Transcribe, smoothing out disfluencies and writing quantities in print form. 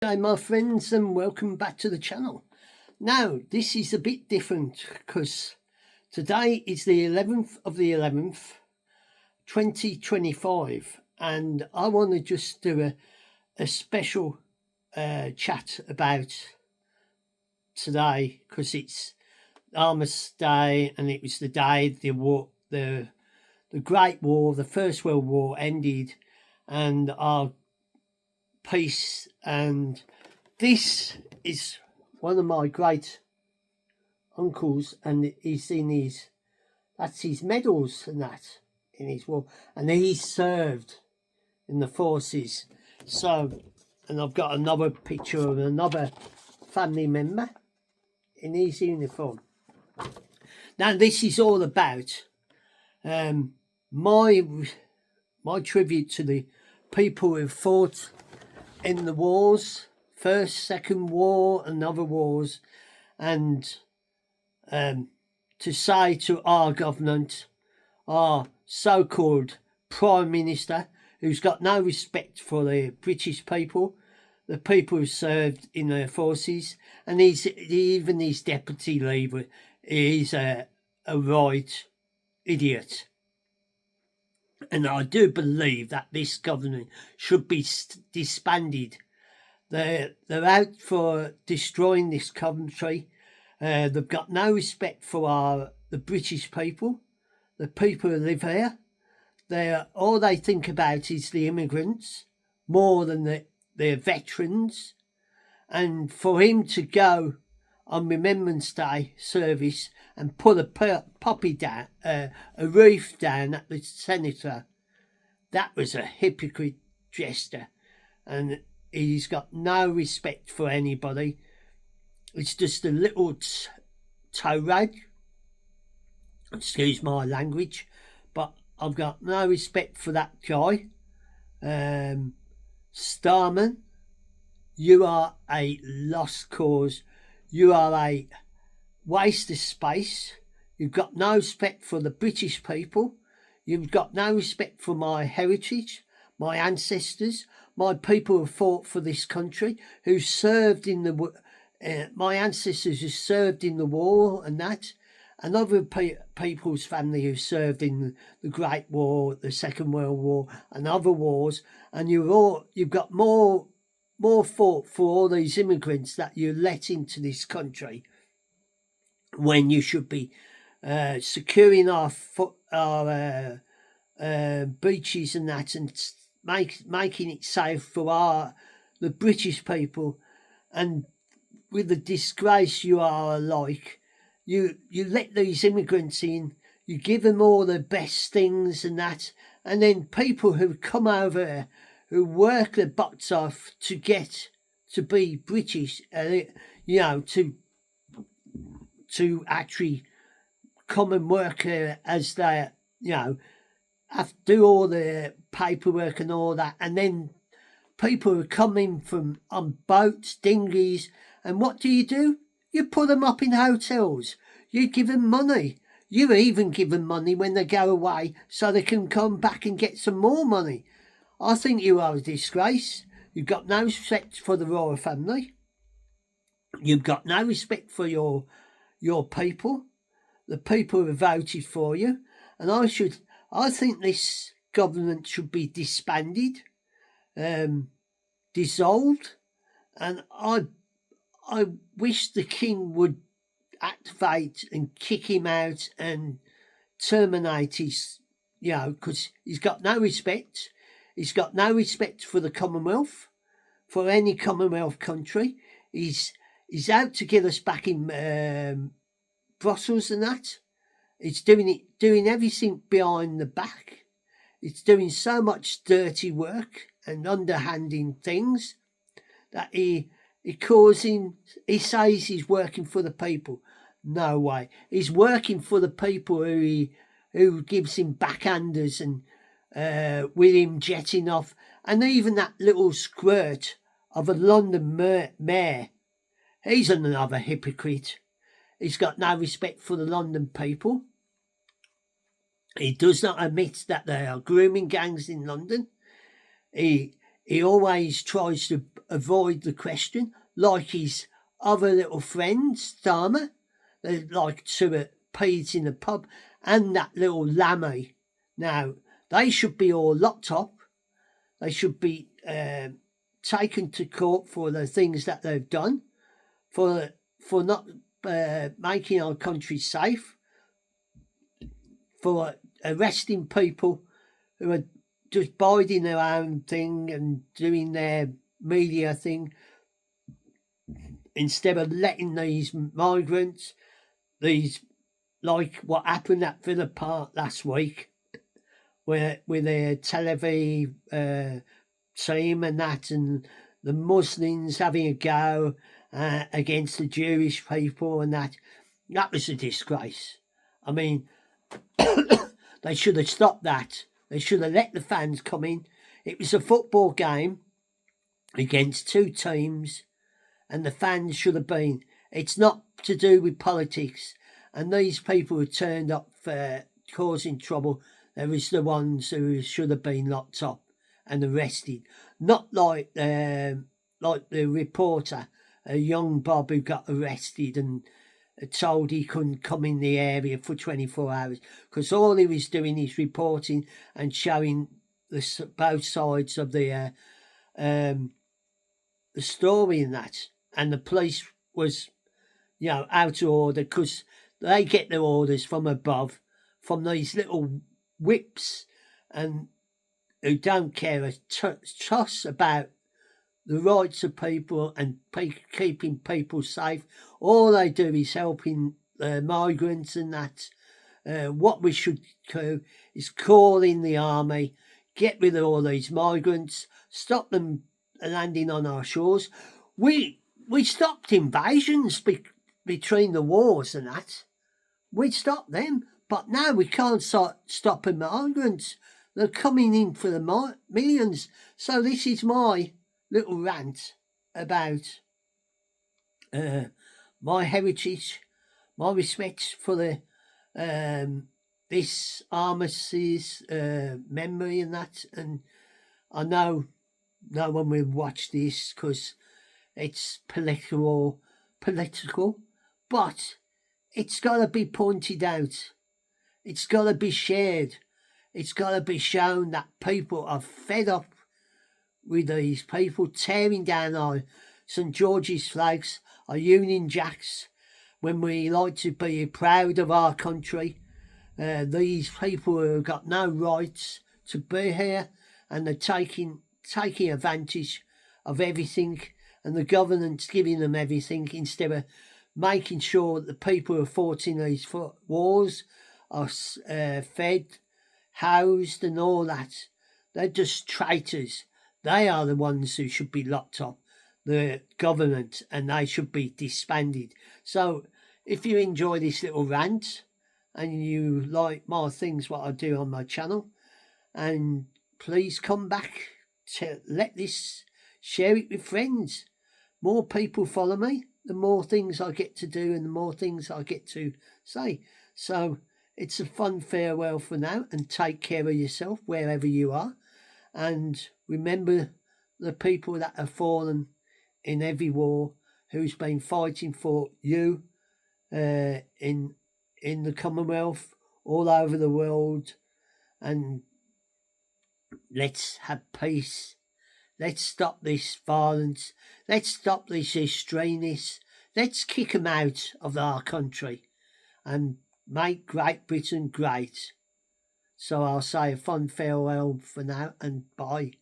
Hi my friends, and welcome back to the channel. Now this is a bit different because today is the 11th of the 11th 2025, and I want to just do a special chat about today because it's Armistice Day, and it was the day the Great War, the First World War ended, and our peace. And this is one of my great uncles, and he's in that's his medals and that in his war, and he served in the forces. So, and I've got another picture of another family member in his uniform. Now this is all about my tribute to the people who fought in the wars, First, Second War and other wars, and to say to our government, our so-called Prime Minister, who's got no respect for the British people, the people who served in their forces, and even his deputy leader is a right idiot. And I do believe that this government should be disbanded. They're out for destroying this country. They've got no respect for the British people, the people who live here. All they think about is the immigrants more than the veterans. And for him to go on Remembrance Day service and put a poppy down, a wreath down at the senator, that was a hypocrite gesture, and he's got no respect for anybody. It's just a little toe rag. Excuse my language, but I've got no respect for that guy. Starman, you are a lost cause. You are a waste of space. You've got no respect for the British people. You've got no respect for my heritage, my ancestors, my people who fought for this country, who served in my ancestors who served in the war and that, and other people's family who served in the Great War, the Second World War, and other wars. And you've got more fought for all these immigrants that you let into this country, when you should be securing our beaches and that, and making it safe for the British people. And with the disgrace you are like, you let these immigrants in, you give them all the best things and that, and then people who come over, who work their butts off to get to be British, to actually come and work as they, have to do all the paperwork and all that. And then people who come in on boats, dinghies, and what do? You put them up in hotels. You give them money. You even give them money when they go away so they can come back and get some more money. I think you are a disgrace. You've got no respect for the royal family. You've got no respect for your people, the people who voted for you. And I think this government should be disbanded, dissolved, and I wish the king would activate and kick him out and terminate his, because he's got no respect. He's got no respect for the Commonwealth, for any Commonwealth country. He's out to get us back in Brussels and that. It's doing everything behind the back. It's doing so much dirty work and underhanding things that he says he's working for the people. No way. He's working for the people who gives him backhanders, and with him jetting off. And even that little squirt of a London mayor, he's another hypocrite. He's got no respect for the London people. He does not admit that there are grooming gangs in London. He he always tries to avoid the question, like his other little friends, Dharma, they like to peas in the pub, and that little Lammy. Now, they should be all locked up. They should be taken to court for the things that they've done, for not making our country safe, for arresting people who are just biding their own thing and doing their media thing, instead of letting these migrants, these, like what happened at Villa Park last week, where with their Tel Aviv team and that, and the Muslims having a go against the Jewish people and that was a disgrace. I mean, they should have stopped that. They should have let the fans come in. It was a football game against two teams, and the fans should have been. It's not to do with politics. And these people who turned up for causing trouble, they was the ones who should have been locked up and arrested. Not like the reporter, a young Bob who got arrested and told he couldn't come in the area for 24 hours, because all he was doing is reporting and showing both sides of the story and that. And the police was, out of order, because they get their orders from above, from these little whips, and who don't care a toss about the rights of people and keeping people safe. All they do is helping migrants and that. What we should do is call in the army, get rid of all these migrants, stop them landing on our shores. We stopped invasions between the wars and that. We stopped them, but now we can't stop the migrants. They're coming in for the millions. So this is my little rant about my heritage, my respect for the this armistice memory and that. And I know no one will watch this because it's political, but it's got to be pointed out. It's got to be shared. It's got to be shown that people are fed up with these people tearing down our St George's flags, our Union Jacks, when we like to be proud of our country. These people who have got no rights to be here, and they're taking advantage of everything, and the government's giving them everything instead of making sure that the people who fought in these wars are fed, housed and all that. They're just traitors. They are the ones who should be locked up, the government, and they should be disbanded. So if you enjoy this little rant and you like my things, what I do on my channel, and please come back to share it with friends. More people follow me, the more things I get to do and the more things I get to say. So it's a fun farewell for now, and take care of yourself wherever you are. And remember the people that have fallen in every war, who's been fighting for you in the Commonwealth, all over the world. And let's have peace. Let's stop this violence. Let's stop this extremeness. Let's kick them out of our country and make Great Britain great. So I'll say a fond farewell for now, and bye.